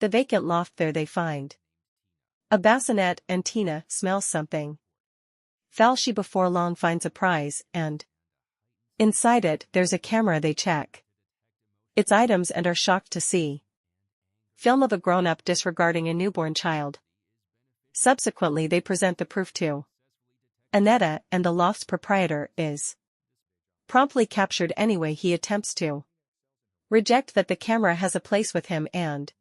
The vacant loft there they find a bassinet, and Tina smells something foul. She before long finds a prize, and inside it there's a camera. They check its items and are shocked to see film of a grown-up disregarding a newborn child. Subsequently they present the proof to Annetta, and the loft's proprietor is promptly captured. Anyway, he attempts to reject that the camera has a place with him and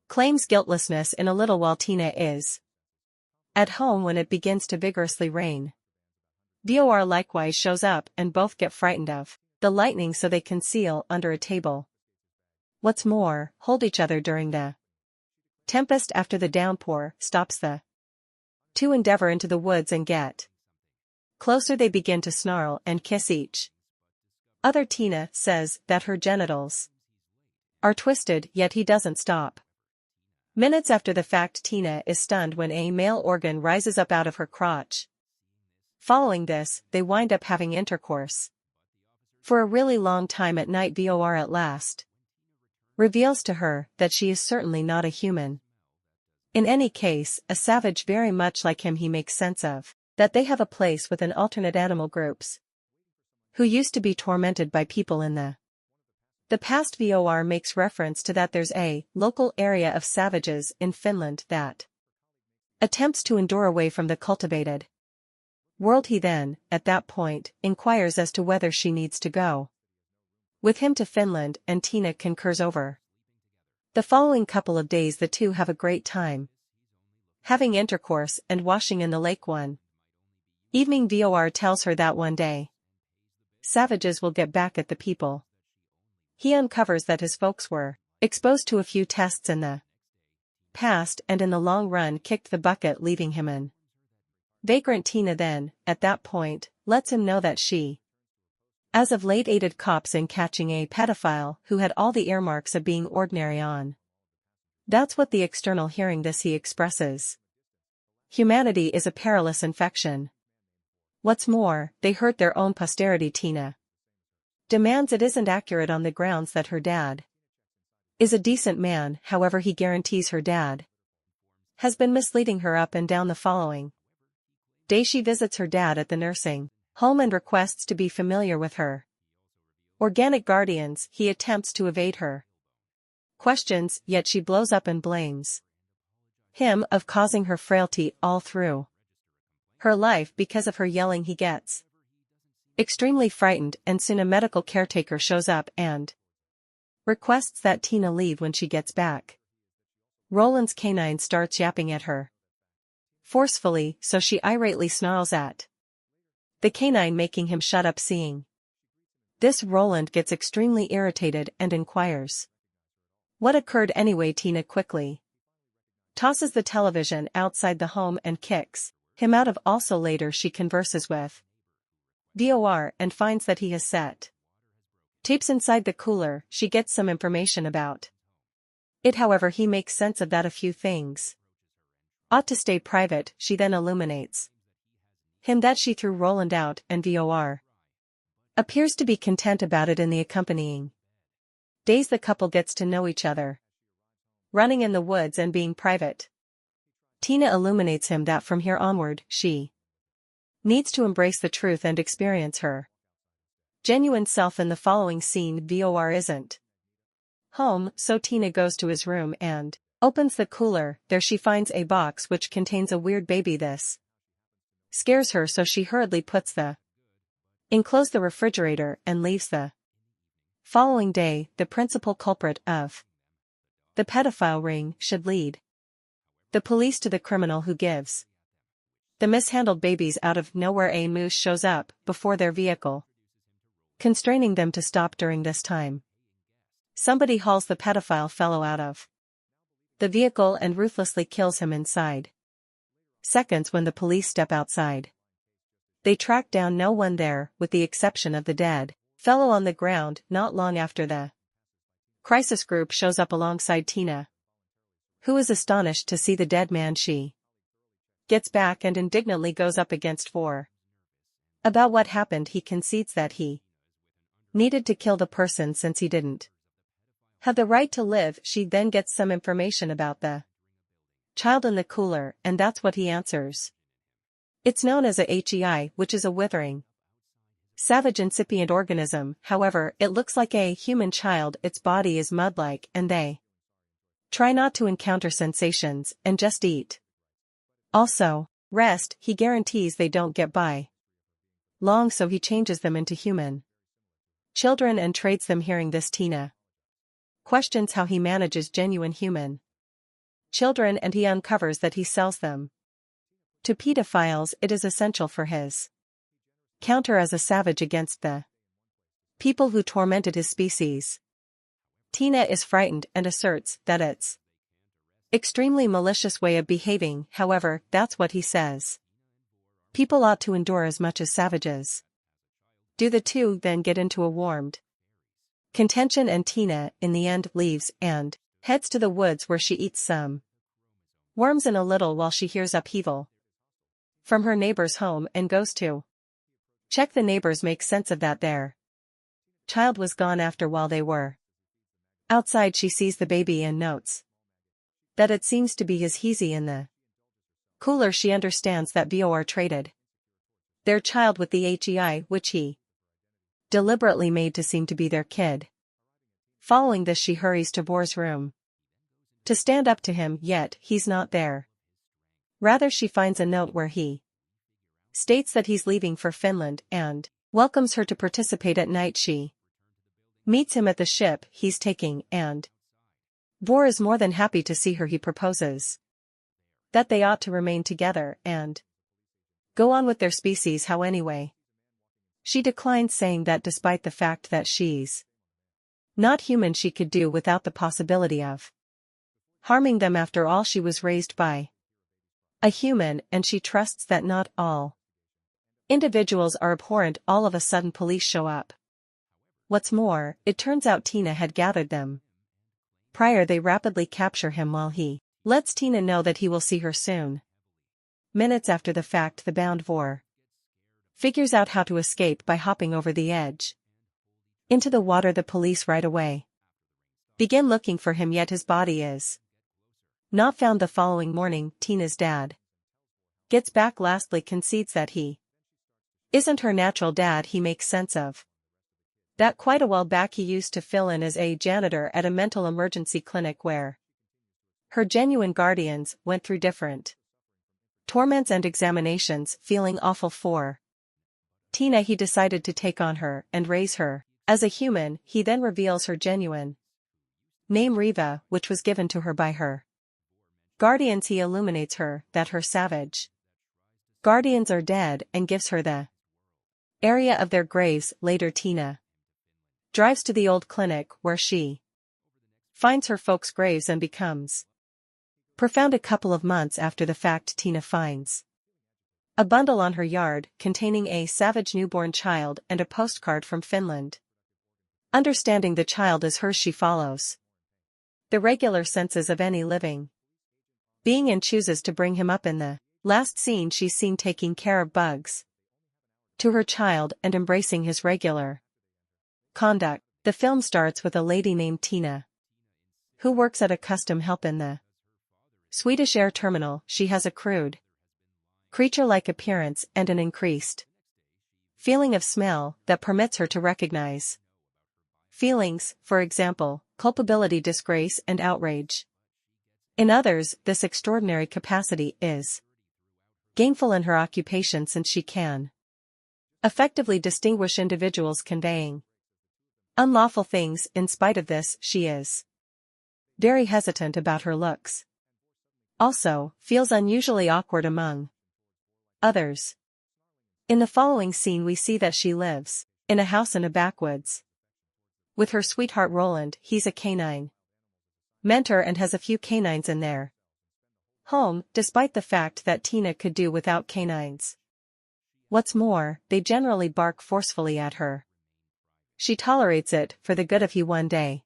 claims guiltlessness in a little while. Tina is at home when it begins to vigorously rain. Vor likewise shows up and both get frightened of the lightning, so they conceal under a table. What's more, hold each other during the tempest. After the downpour stops, the two endeavor into the woods and get closer. They begin to snarl and kiss each other. Tina says that her genitals are twisted, yet he doesn't stop. Minutes after the fact, Tina is stunned when a male organ rises up out of her crotch. Following this, they wind up having intercourse for a really long time at night. Vor at last reveals to her that she is certainly not a human. In any case, a savage very much like him. He makes sense of that they have a place within alternate animal groups who used to be tormented by people in the past. Vor makes reference to that there's a local area of savages in Finland that attempts to endure away from the cultivated world. He then, at that point, inquires as to whether she needs to go with him to Finland, and Tina concurs. Over the following couple of days the two have a great time, having intercourse and washing in the lake. One evening Vor tells her that one day savages will get back at the people. He uncovers that his folks were exposed to a few tests in the past and in the long run kicked the bucket, leaving him an vagrant. Tina then, at that point, lets him know that she as of late aided cops in catching a pedophile who had all the earmarks of being ordinary on. That's what the external. Hearing this, he expresses humanity is a perilous infection. What's more, they hurt their own posterity. Tina demands it isn't accurate on the grounds that her dad is a decent man. However, he guarantees her dad has been misleading her up and down. The following day she visits her dad at the nursing home and requests to be familiar with her organic guardians. He attempts to evade her questions, yet she blows up and blames him of causing her frailty all through her life. Because of her yelling, he gets extremely frightened, and soon a medical caretaker shows up and requests that Tina leave. When she gets back, Roland's canine starts yapping at her forcefully, so she irately snarls at the canine, making him shut up. Seeing this, Roland gets extremely irritated and inquires what occurred. Anyway, Tina quickly tosses the television outside the home and kicks him out of. Also later she converses with Vor and finds that he has set tapes inside the cooler. She gets some information about it, however he makes sense of that a few things ought to stay private. She then illuminates him that she threw Roland out, and Vor appears to be content about it. In the accompanying days the couple gets to know each other, running in the woods and being private. Tina illuminates him that from here onward she needs to embrace the truth and experience her genuine self. In the following scene Vor isn't home, so Tina goes to his room and opens the cooler. There she finds a box which contains a weird baby. This scares her, so she hurriedly puts the enclosed the refrigerator and leaves. The following day the principal culprit of the pedophile ring should lead the police to the criminal who gives the mishandled babies out of nowhere. A moose shows up before their vehicle, constraining them to stop. During this time, somebody hauls the pedophile fellow out of the vehicle and ruthlessly kills him inside seconds. When the police step outside, they track down no one there, with the exception of the dead fellow on the ground. Not long after, the crisis group shows up alongside Tina, who is astonished to see the dead man. She gets back and indignantly goes up against Vor about what happened. He concedes that he needed to kill the person since he didn't have the right to live. She then gets some information about the child in the cooler, and that's what he answers. It's known as a HEI, which is a withering, savage incipient organism. However, it looks like a human child. Its body is mud-like, and they try not to encounter sensations, and just eat. Also, rest. He guarantees they don't get by long, so he changes them into human children and trades them. Hearing this, Tina questions how he manages genuine human children, and he uncovers that he sells them to pedophiles. It is essential for his counter as a savage against the people who tormented his species. Tina is frightened and asserts that it's extremely malicious way of behaving. However, that's what he says people ought to endure as much as savages do. The two then get into a warmed contention, and Tina, in the end, leaves and heads to the woods where she eats some worms in a little while she hears upheaval from her neighbor's home and goes to check. The neighbors make sense of that their child was gone after while they were outside. She sees the baby and notes that it seems to be his Heezy in the cooler. She understands that Vor traded their child with the HEI, which he deliberately made to seem to be their kid. Following this, she hurries to Vor's room to stand up to him, yet he's not there. Rather, she finds a note where he states that he's leaving for Finland and welcomes her to participate at night. She meets him at the ship he's taking, and Vor is more than happy to see her. He proposes that they ought to remain together and go on with their species. How anyway? She declines, saying that despite the fact that she's not human, she could do without the possibility of harming them. After all, she was raised by a human, and she trusts that not all individuals are abhorrent. All of a sudden, police show up. What's more, it turns out Tina had gathered them prior. They rapidly capture him while he lets Tina know that he will see her soon. Minutes after the fact, the bound Vor figures out how to escape by hopping over the edge into the water. The police right away begin looking for him, yet his body is not found. The following morning, Tina's dad gets back. Lastly, concedes that he isn't her natural dad. He makes sense of that quite a while back he used to fill in as a janitor at a mental emergency clinic where her genuine guardians went through different torments and examinations. Feeling awful for Tina, he decided to take on her and raise her as a human. He then reveals her genuine name, Riva, which was given to her by her guardians. He illuminates her that her savage guardians are dead and gives her the area of their graves. Later, Tina drives to the old clinic where she finds her folks' graves and becomes profound. A couple of months after the fact, Tina finds a bundle on her yard containing a savage newborn child and a postcard from Finland. Understanding the child is hers, she follows the regular senses of any living being and chooses to bring him up. In the last scene, she's seen taking care of bugs to her child and embracing his regular conduct. The film starts with a lady named Tina who works at a custom help in the Swedish air terminal. She has a crude, creature-like appearance and an increased feeling of smell that permits her to recognize feelings, for example, culpability, disgrace, and outrage. In others, this extraordinary capacity is gainful in her occupation, since she can effectively distinguish individuals conveying unlawful things. In spite of this, she is very hesitant about her looks. Also, feels unusually awkward among others. In the following scene, we see that she lives in a house in a backwoods with her sweetheart Roland. He's a canine mentor and has a few canines in their home, despite the fact that Tina could do without canines. What's more, they generally bark forcefully at her. She tolerates it for the good of he. One day,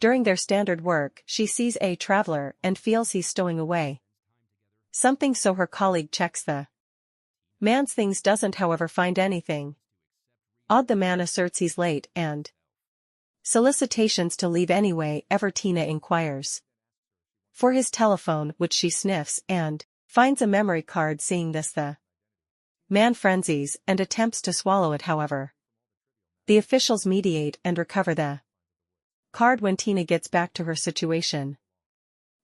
during their standard work, she sees a traveler and feels he's stowing away something, so her colleague checks the man's things, doesn't however find anything odd. The man asserts he's late and Solicitations to leave anyway ever Tina inquires. For his telephone, which she sniffs and finds a memory card. Seeing this, the man frenzies and attempts to swallow it. However, the officials mediate and recover the card. When Tina gets back to her situation,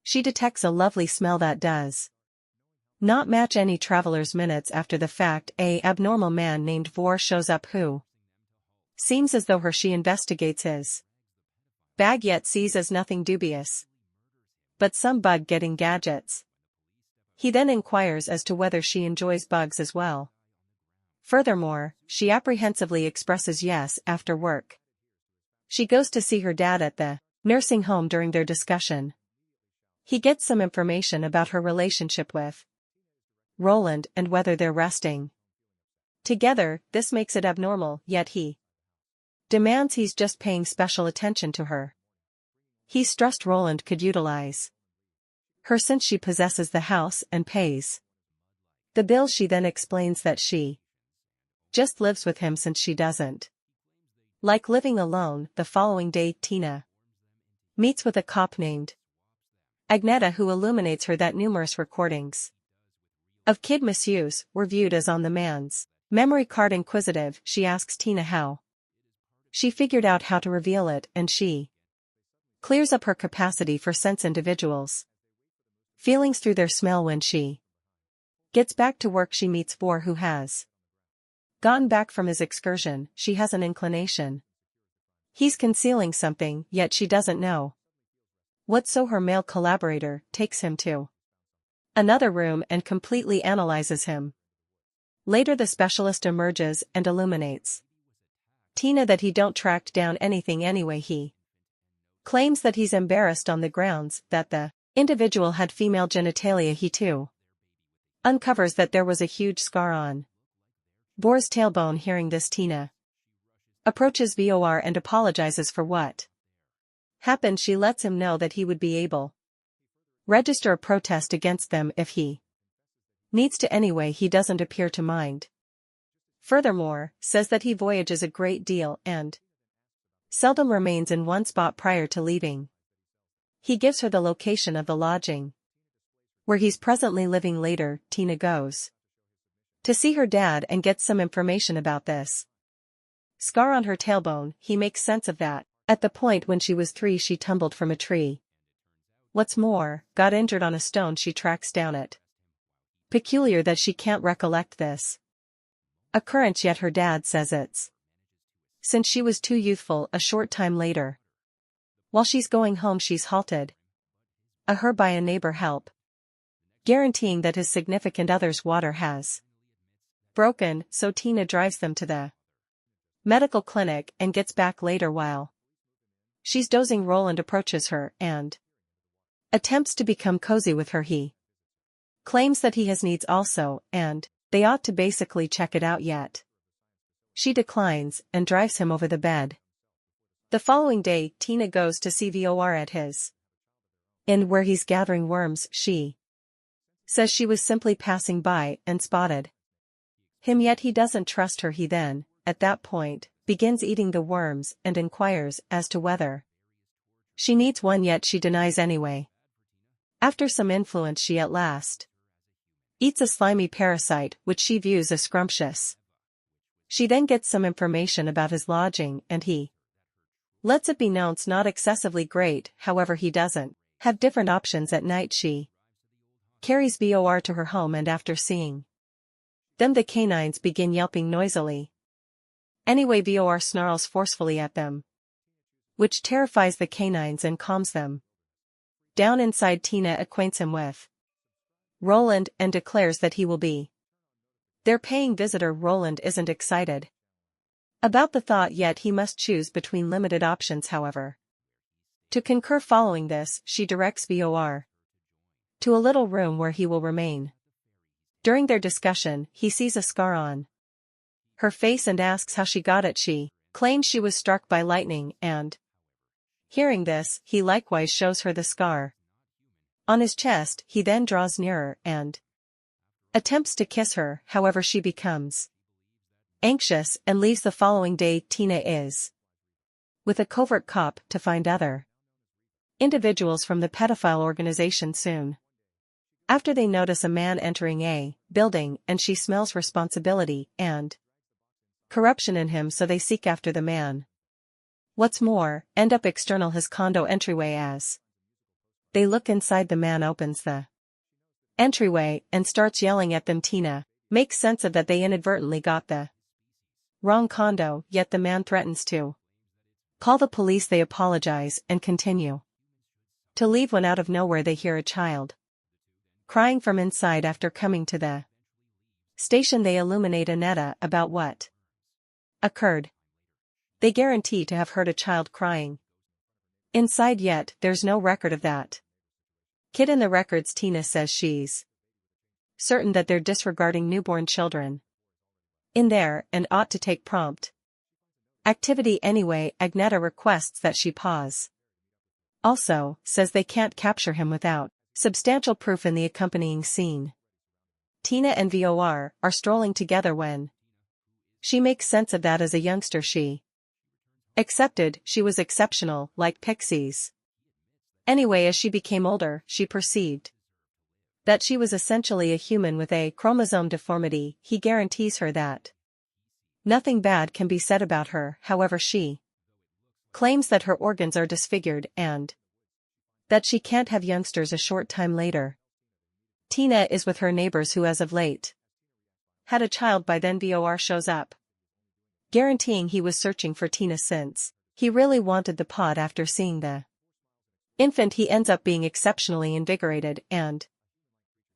she detects a lovely smell that does not match any traveler's. Minutes after the fact, a abnormal man named Vor shows up who seems as though she investigates his bag yet sees as nothing dubious but some bug getting gadgets. He then inquires as to whether she enjoys bugs as well. Furthermore, she apprehensively expresses yes after work. She goes to see her dad at the nursing home. During their discussion, he gets some information about her relationship with Roland and whether they're resting together. This makes it abnormal, yet he demands he's just paying special attention to her. He's stressed Roland could utilize her since she possesses the house and pays the bills. She then explains that she just lives with him since she doesn't like living alone. The following day, Tina meets with a cop named Agneta who illuminates her that numerous recordings of kid misuse were viewed as on the man's memory card. Inquisitive, she asks Tina how she figured out how to reveal it, and she clears up her capacity for sense individuals' feelings through their smell. When she gets back to work, she meets Vor who has gotten back from his excursion. She has an inclination he's concealing something, yet she doesn't know what, so her male collaborator takes him to another room and completely analyzes him. Later the specialist emerges and illuminates Tina that he don't track down anything anyway. He claims that he's embarrassed on the grounds that the individual had female genitalia. He too uncovers that there was a huge scar on Vor's tailbone. Hearing this, Tina approaches Vor and apologizes for what happened. She lets him know that he would be able register a protest against them if he needs to. Anyway, he doesn't appear to mind. Furthermore, says that he voyages a great deal and seldom remains in one spot prior to leaving. He gives her the location of the lodging where he's presently living. Later, Tina goes to see her dad and gets some information about this scar on her tailbone. He makes sense of that. At the point when she was 3, she tumbled from a tree. What's more, got injured on a stone she tracks down it. Peculiar that she can't recollect this occurrence, yet her dad says it's since she was too youthful. A short time later, while she's going home, she's halted her by a neighbor help, guaranteeing that his significant other's water has broken, so Tina drives them to the medical clinic and gets back later. While she's dozing, Roland approaches her and attempts to become cozy with her. He claims that he has needs also, and they ought to basically check it out, yet she declines and drives him over the bed. The following day, Tina goes to see Vor at his inn where he's gathering worms. She says she was simply passing by and spotted him, yet he doesn't trust her. He then, at that point, begins eating the worms and inquires as to whether she needs one, yet she denies anyway. After some influence, she at last eats a slimy parasite which she views as scrumptious. She then gets some information about his lodging and he lets it be known it's not excessively great. However, he doesn't have different options. At night, she carries Vor to her home, and after seeing them, the canines begin yelping noisily. Anyway, Vor snarls forcefully at them, which terrifies the canines and calms them down. Inside, Tina acquaints him with Roland and declares that he will be their paying visitor. Roland isn't excited about the thought, yet he must choose between limited options. However, to concur, following this, she directs Vor to a little room where he will remain. During their discussion, he sees a scar on her face and asks how she got it. She claims she was struck by lightning, and hearing this, he likewise shows her the scar on his chest. He then draws nearer and attempts to kiss her. However, she becomes anxious and leaves. The following day, Tina is with a covert cop to find other individuals from the pedophile organization soon. After they notice a man entering a building and she smells responsibility and corruption in him, so they seek after the man. What's more, end up external his condo entryway. As they look inside, the man opens the entryway and starts yelling at them. Tina makes sense of that they inadvertently got the wrong condo, yet the man threatens to call the police. They apologize and continue to leave when out of nowhere they hear a child crying from inside. After coming to the station, they illuminate Annetta about what occurred. They guarantee to have heard a child crying inside, yet there's no record of that kid in the records. Tina says she's certain that they're disregarding newborn children in there and ought to take prompt activity anyway. Agneta requests that she pause. Also, says they can't capture him without substantial proof in the accompanying scene. Tina and VOR are strolling together when she makes sense of that as a youngster she accepted she was exceptional, like pixies. Anyway, as she became older, she perceived that she was essentially a human with a chromosome deformity. He guarantees her that nothing bad can be said about her. However, she claims that her organs are disfigured and that she can't have youngsters. A short time later, Tina is with her neighbors who as of late had a child. By then VOR shows up, guaranteeing he was searching for Tina since he really wanted the pod. After seeing the infant, he ends up being exceptionally invigorated and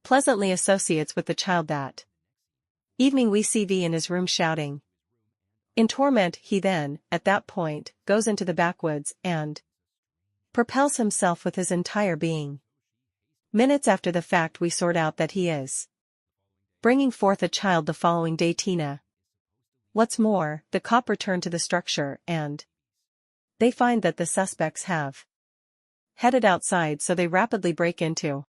pleasantly associates with the child. That evening we see V in his room shouting in torment. He then, at that point, goes into the backwoods and propels himself with his entire being. Minutes after the fact, we sort out that he is bringing forth a child the following day. Tina. What's more, the cop returned to the structure and they find that the suspects have headed outside, so they rapidly break into